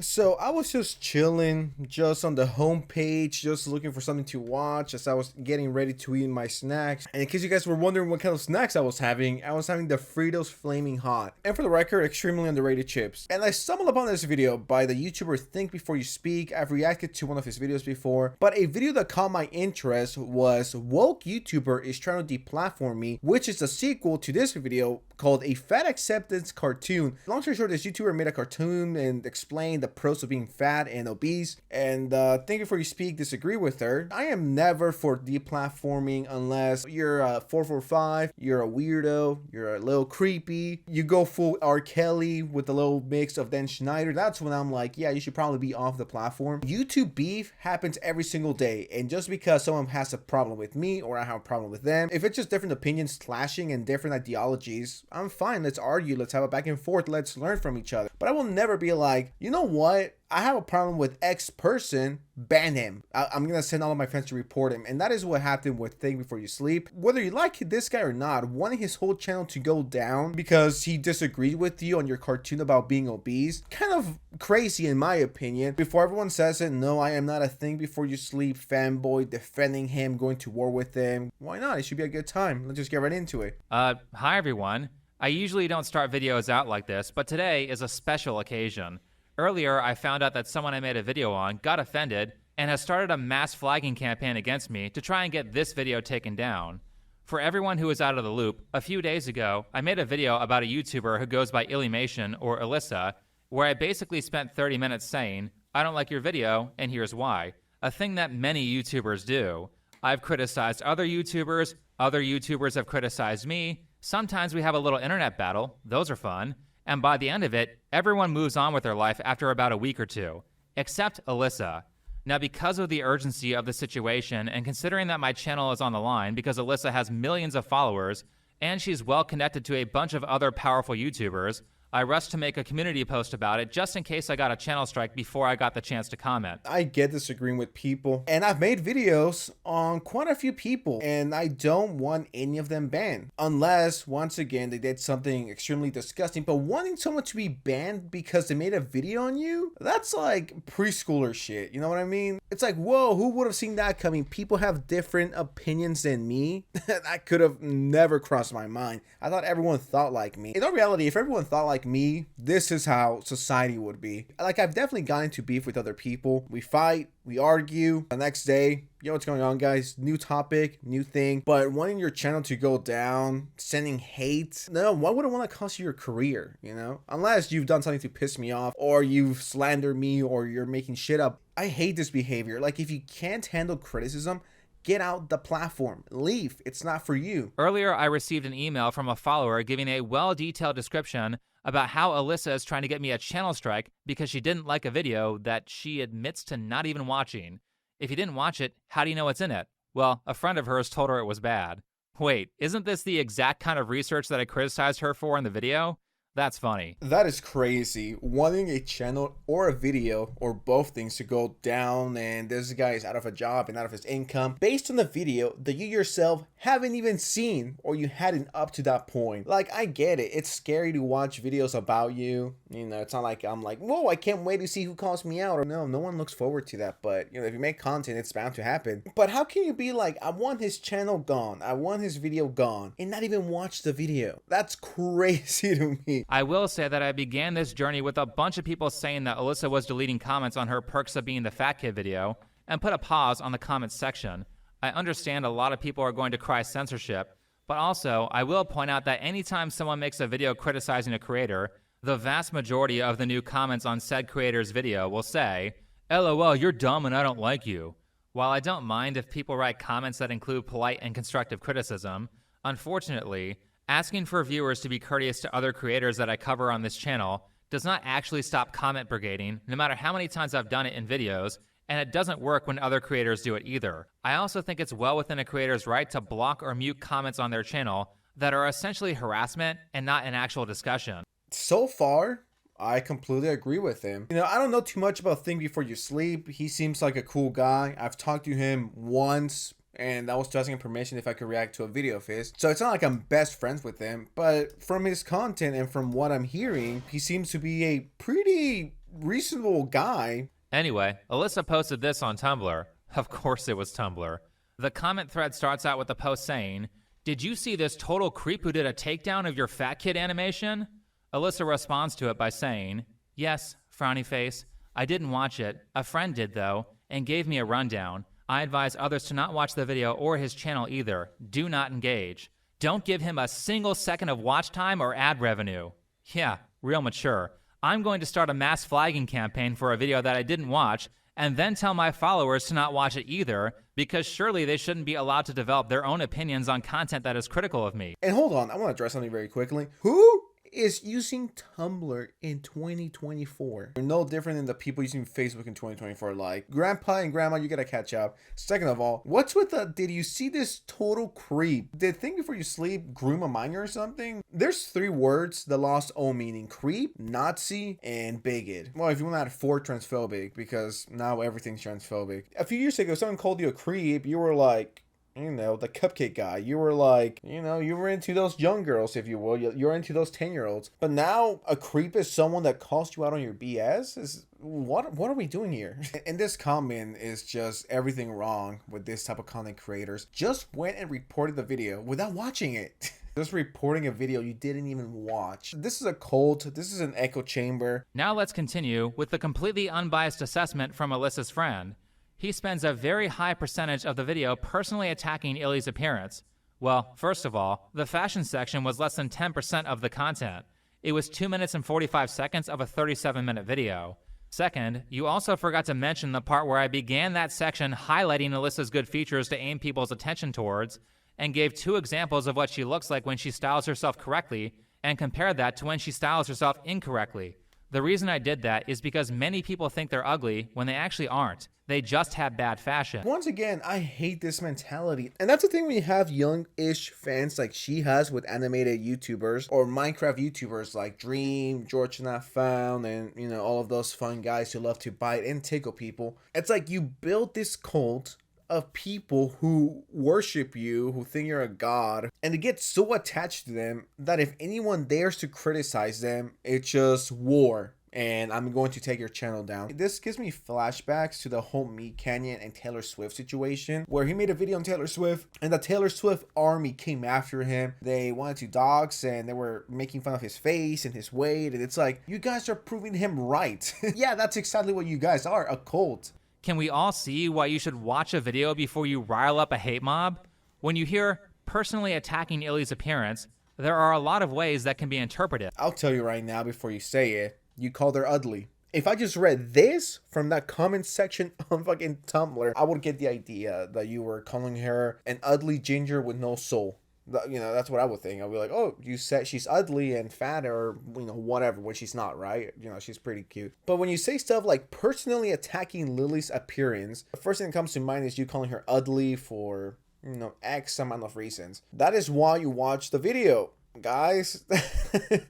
So I was just chilling, just on the homepage, just looking for something to watch as I was getting ready to eat my snacks. And in case you guys were wondering what kind of snacks I was having the Fritos Flaming Hot. And for the record, extremely underrated chips. And I stumbled upon this video by the YouTuber Think Before You Speak. I've reacted to one of his videos before, but a video that caught my interest was Woke YouTuber is trying to deplatform me, which is the sequel to this video called A Fat Acceptance Cartoon. Long story short, this YouTuber made a cartoon and explained the pros of being fat and obese, and Think Before You Speak disagree with her. I am never for deplatforming unless you're a 445, you're a weirdo, you're a little creepy, you go full R. Kelly with a little mix of Dan Schneider. That's when I'm like, yeah, you should probably be off the platform. YouTube beef happens every single day, and just because someone has a problem with me or I have a problem with them, if it's just different opinions clashing and different ideologies, I'm fine. Let's argue, let's have a back and forth, let's learn from each other. But I will never be like, you know what, I have a problem with X person, ban him. I'm gonna send all of my friends to report him. And that is what happened with Think Before You Sleep. Whether you like this guy or not, wanting his whole channel to go down because he disagreed with you on your cartoon about being obese, kind of crazy in my opinion. Before everyone says it, no, I am not a Think Before You Sleep fanboy defending him, going to war with him. Why not? It should be a good time. Let's just get right into it. Hi everyone. I usually don't start videos out like this, but today is a special occasion. Earlier, I found out that someone I made a video on got offended and has started a mass flagging campaign against me to try and get this video taken down. For everyone who is out of the loop, a few days ago, I made a video about a YouTuber who goes by illymation or Alyssa, where I basically spent 30 minutes saying, I don't like your video, and here's why. A thing that many YouTubers do. I've criticized other YouTubers have criticized me. Sometimes we have a little internet battle, those are fun. And by the end of it, everyone moves on with their life after about a week or two, except Alyssa. Now, because of the urgency of the situation and considering that my channel is on the line because Alyssa has millions of followers and she's well connected to a bunch of other powerful YouTubers, I rushed to make a community post about it just in case I got a channel strike before I got the chance to comment. I get disagreeing with people, and I've made videos on quite a few people, and I don't want any of them banned. Unless, once again, they did something extremely disgusting. But wanting someone to be banned because they made a video on you, that's like preschooler shit, you know what I mean? It's like, whoa, who would have seen that coming? People have different opinions than me. That could have never crossed my mind. I thought everyone thought like me. In all reality, if everyone thought like me, this is how society would be. Like, I've definitely gotten into beef with other people. We fight, we argue. The next day, you know what's going on, guys? New topic, new thing. But wanting your channel to go down, sending hate, no, why would I want to cost you your career, you know? Unless you've done something to piss me off, or you've slandered me, or you're making shit up. I hate this behavior. Like, if you can't handle criticism, get out the platform. Leave. It's not for you. Earlier, I received an email from a follower giving a well-detailed description about how Alyssa is trying to get me a channel strike because she didn't like a video that she admits to not even watching. If you didn't watch it, how do you know what's in it? Well, a friend of hers told her it was bad. Wait, isn't this the exact kind of research that I criticized her for in the video? That's funny. That is crazy. Wanting a channel or a video or both things to go down and this guy is out of a job and out of his income based on the video that you yourself haven't even seen or you hadn't up to that point. Like, I get it. It's scary to watch videos about you. You know, it's not like I'm like, whoa, I can't wait to see who calls me out. Or no one looks forward to that. But, you know, if you make content, it's bound to happen. But how can you be like, I want his channel gone, I want his video gone, and not even watch the video? That's crazy to me. I will say that I began this journey with a bunch of people saying that Alyssa was deleting comments on her Perks of Being the Fat Kid video and put a pause on the comments section. I understand a lot of people are going to cry censorship, but also I will point out that anytime someone makes a video criticizing a creator, the vast majority of the new comments on said creator's video will say, LOL, you're dumb and I don't like you. While I don't mind if people write comments that include polite and constructive criticism, unfortunately, asking for viewers to be courteous to other creators that I cover on this channel does not actually stop comment brigading, no matter how many times I've done it in videos, and it doesn't work when other creators do it either. I also think it's well within a creator's right to block or mute comments on their channel that are essentially harassment and not an actual discussion. So far, I completely agree with him. You know, I don't know too much about Think Before You Sleep. He seems like a cool guy. I've talked to him once, and I was asking him permission if I could react to a video of his. So it's not like I'm best friends with him, but from his content and from what I'm hearing, he seems to be a pretty reasonable guy. Anyway, Alyssa posted this on Tumblr. Of course it was Tumblr. The comment thread starts out with the post saying, "Did you see this total creep who did a takedown of your fat kid animation?" Alyssa responds to it by saying, "Yes, frowny face. I didn't watch it. A friend did though, and gave me a rundown. I advise others to not watch the video or his channel either. Do not engage. Don't give him a single second of watch time or ad revenue." Yeah, real mature. I'm going to start a mass flagging campaign for a video that I didn't watch, and then tell my followers to not watch it either, because surely they shouldn't be allowed to develop their own opinions on content that is critical of me. And hold on, I want to address something very quickly. Who is using Tumblr in 2024? You're no different than the people using Facebook in 2024. Like, grandpa and grandma, you gotta catch up. Second of all, what's with the, did you see this total creep? Did Think Before You Sleep groom a minor or something? There's 3 words that lost all meaning: creep, Nazi, and bigot. Well, if you want to add 4, transphobic, because now everything's transphobic. A few years ago, someone called you a creep, you were like, you know, the cupcake guy. You were like, you know, you were into those young girls, if you will. You're into those 10-year-olds. But now a creep is someone that calls you out on your BS? What are we doing here? And this comment is just everything wrong with this type of content creators. Just went and reported the video without watching it. Just reporting a video you didn't even watch. This is a cult. This is an echo chamber. Now let's continue with the completely unbiased assessment from Alyssa's friend. He spends a very high percentage of the video personally attacking Illy's appearance. Well, first of all, the fashion section was less than 10% of the content. It was 2 minutes and 45 seconds of a 37-minute video. Second, you also forgot to mention the part where I began that section highlighting Alyssa's good features to aim people's attention towards, and gave 2 examples of what she looks like when she styles herself correctly, and compared that to when she styles herself incorrectly. The reason I did that is because many people think they're ugly when they actually aren't. They just have bad fashion. Once again, I hate this mentality. And that's the thing when you have young-ish fans like she has with animated YouTubers or Minecraft YouTubers like Dream, George Not Found, and, you know, all of those fun guys who love to bite and tickle people. It's like you build this cult of people who worship you, who think you're a god, and they get so attached to them that if anyone dares to criticize them, it's just war. And I'm going to take your channel down. This gives me flashbacks to the whole Meat Canyon and Taylor Swift situation, where he made a video on Taylor Swift and the Taylor Swift army came after him. They wanted to dox and they were making fun of his face and his weight. And it's like, you guys are proving him right. Yeah, that's exactly what you guys are, a cult. Can we all see why you should watch a video before you rile up a hate mob? When you hear personally attacking Illy's appearance, there are a lot of ways that can be interpreted. I'll tell you right now before you say it. You called her ugly. If I just read this from that comment section on fucking Tumblr, I would get the idea that you were calling her an ugly ginger with no soul. You know, that's what I would think. I'd be like, oh, you said she's ugly and fat or, you know, whatever, when she's not, right? You know, she's pretty cute. But when you say stuff like personally attacking Lily's appearance, the first thing that comes to mind is you calling her ugly for, you know, X amount of reasons. That is why you watch the video, guys.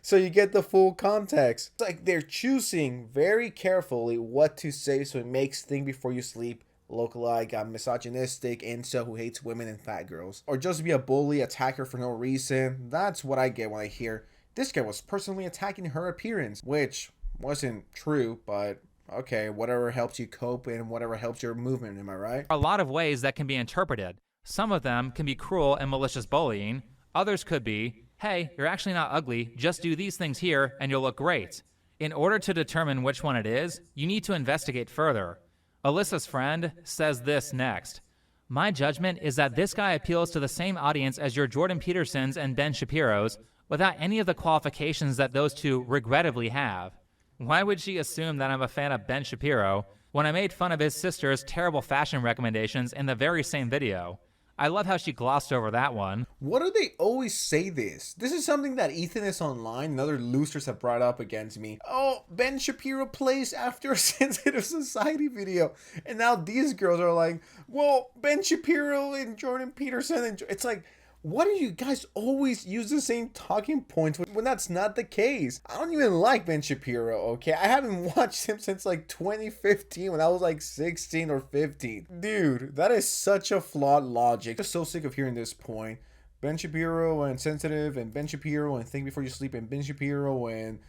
So you get the full context. It's like they're choosing very carefully what to say so it makes Think Before You Sleep look like a misogynistic incel who hates women and fat girls, or just be a bully attacker for no reason. That's what I get when I hear this guy was personally attacking her appearance, which wasn't true, but okay, whatever helps you cope and whatever helps your movement, am I right? A lot of ways that can be interpreted. Some of them can be cruel and malicious bullying. Others could be, hey, you're actually not ugly, just do these things here and you'll look great. In order to determine which one it is, you need to investigate further. Alyssa's friend says this next. My judgment is that this guy appeals to the same audience as your Jordan Petersons and Ben Shapiro's without any of the qualifications that those two regrettably have. Why would she assume that I'm a fan of Ben Shapiro when I made fun of his sister's terrible fashion recommendations in the very same video? I love how she glossed over that one. What do they always say this? This is something that Ethan is online and other losers have brought up against me. Oh, Ben Shapiro plays after a sensitive society video. And now these girls are like, well, Ben Shapiro and Jordan Peterson. And it's like, why do you guys always use the same talking points when that's not the case? I don't even like Ben Shapiro, okay? I haven't watched him since like 2015 when I was like 16 or 15. Dude, that is such a flawed logic. I'm just so sick of hearing this point. Ben Shapiro and Sensitive and Ben Shapiro and Think Before You Sleep and Ben Shapiro and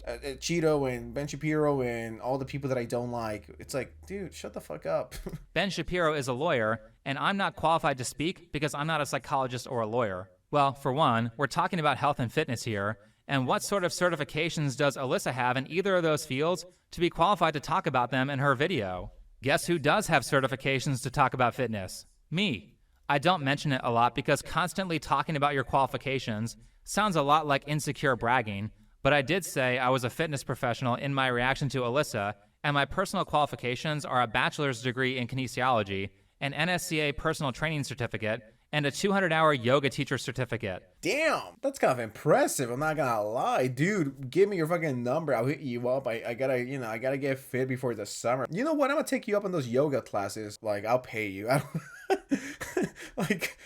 Cheeto and Ben Shapiro and all the people that I don't like. It's like, dude, shut the fuck up. Ben Shapiro is a lawyer, and I'm not qualified to speak because I'm not a psychologist or a lawyer. Well, for one, we're talking about health and fitness here, and what sort of certifications does Alyssa have in either of those fields to be qualified to talk about them in her video? Guess who does have certifications to talk about fitness? Me. I don't mention it a lot because constantly talking about your qualifications sounds a lot like insecure bragging, but I did say I was a fitness professional in my reaction to Alyssa, and my personal qualifications are a bachelor's degree in kinesiology, an NSCA personal training certificate, and a 200-hour yoga teacher certificate. Damn, that's kind of impressive. I'm not gonna lie, dude. Give me your fucking number. I'll hit you up. I gotta, I gotta get fit before the summer. You know what? I'm gonna take you up on those yoga classes. Like, I'll pay you. Like,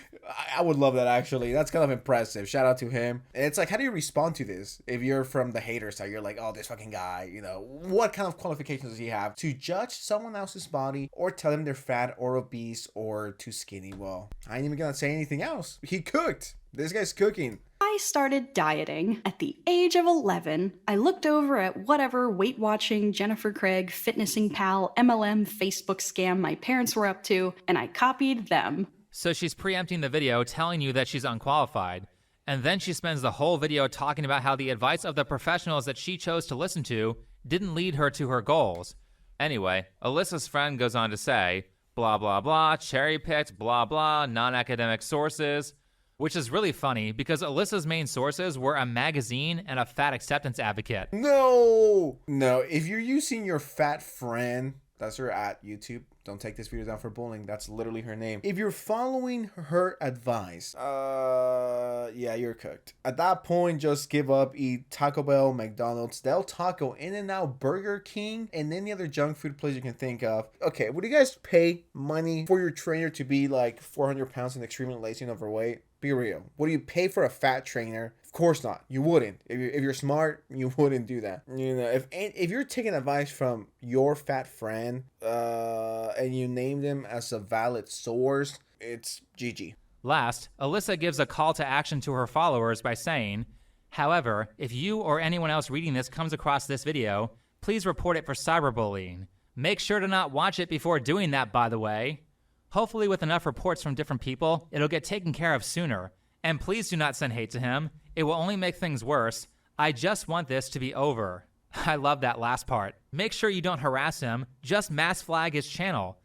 I would love that, actually. That's kind of impressive. Shout out to him. And it's like, how do you respond to this? If you're from the hater side, you're like, oh, this fucking guy, what kind of qualifications does he have to judge someone else's body or tell them they're fat or obese or too skinny? Well, I ain't even gonna say anything else. He cooked. This guy's cooking. I started dieting at the age of 11. I looked over at whatever Weight Watching, Jennifer Craig, Fitnessing Pal, MLM, Facebook scam my parents were up to, and I copied them. So she's preempting the video telling you that she's unqualified, and then she spends the whole video talking about how the advice of the professionals that she chose to listen to didn't lead her to her goals. Anyway, Alyssa's friend goes on to say, blah blah blah, cherry-picked, blah blah, non-academic sources, which is really funny because Alyssa's main sources were a magazine and a fat acceptance advocate. No, if you're using your fat friend, that's her at YouTube. Don't take this video down for bullying. That's literally her name. If you're following her advice, yeah, you're cooked. At that point, just give up. Eat Taco Bell, McDonald's, Del Taco, In-N-Out, Burger King, and any other junk food place you can think of. Okay, would you guys pay money for your trainer to be like 400 pounds and extremely lazy and overweight? Be real. Would you pay for a fat trainer? Of course not. You wouldn't. If you're smart, you wouldn't do that. If you're taking advice from your fat friend, and you name them as a valid source, it's GG. Last, Alyssa gives a call to action to her followers by saying, however, if you or anyone else reading this comes across this video, please report it for cyberbullying. Make sure to not watch it before doing that, by the way. Hopefully with enough reports from different people, it'll get taken care of sooner. And please do not send hate to him. It will only make things worse. I just want this to be over. I love that last part. Make sure you don't harass him. Just mass flag his channel.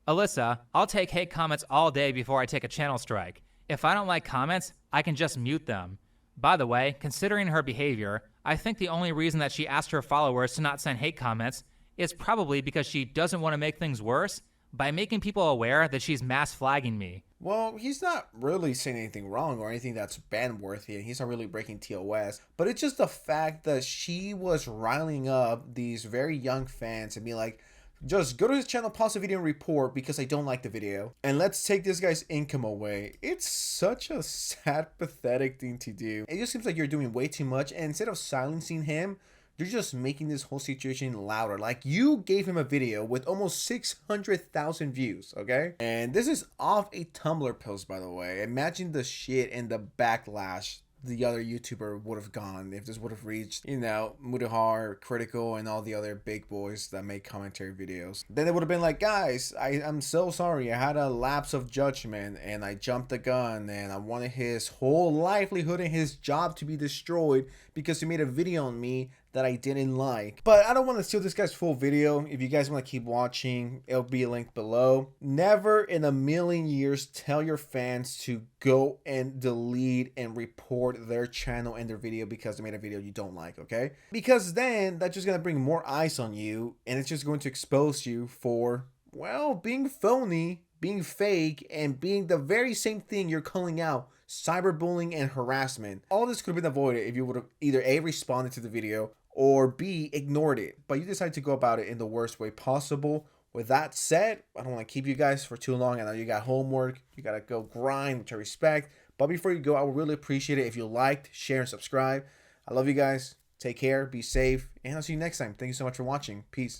Alyssa, I'll take hate comments all day before I take a channel strike. If I don't like comments, I can just mute them. By the way, considering her behavior, I think the only reason that she asked her followers to not send hate comments is probably because she doesn't want to make things worse by making people aware that she's mass flagging me. Well, he's not really saying anything wrong or anything that's ban-worthy, and he's not really breaking TOS, but it's just the fact that she was riling up these very young fans and be like, just go to his channel, pause the video, and report because I don't like the video. And let's take this guy's income away. It's such a sad, pathetic thing to do. It just seems like you're doing way too much, and instead of silencing him, you're just making this whole situation louder. Like, you gave him a video with almost 600,000 views, okay? And this is off a Tumblr post, by the way. Imagine the shit and the backlash the other YouTuber would have gone if this would have reached, Mudahar, Critical, and all the other big boys that make commentary videos. Then they would have been like, guys, I'm so sorry. I had a lapse of judgment and I jumped the gun and I wanted his whole livelihood and his job to be destroyed because he made a video on me that I didn't like. But I don't want to steal this guy's full video. If you guys want to keep watching, it'll be linked below. Never in a million years tell your fans to go and delete and report their channel and their video because they made a video you don't like, okay? Because then that's just gonna bring more eyes on you and it's just going to expose you for, well, being phony, being fake, and being the very same thing you're calling out, cyberbullying and harassment. All this could have been avoided if you would have either A, responded to the video, or B, ignored it. But you decided to go about it in the worst way possible. With that said, I don't want to keep you guys for too long. I know you got homework. You got to go grind, which I respect. But before you go, I would really appreciate it if you liked, share, and subscribe. I love you guys. Take care. Be safe. And I'll see you next time. Thank you so much for watching. Peace.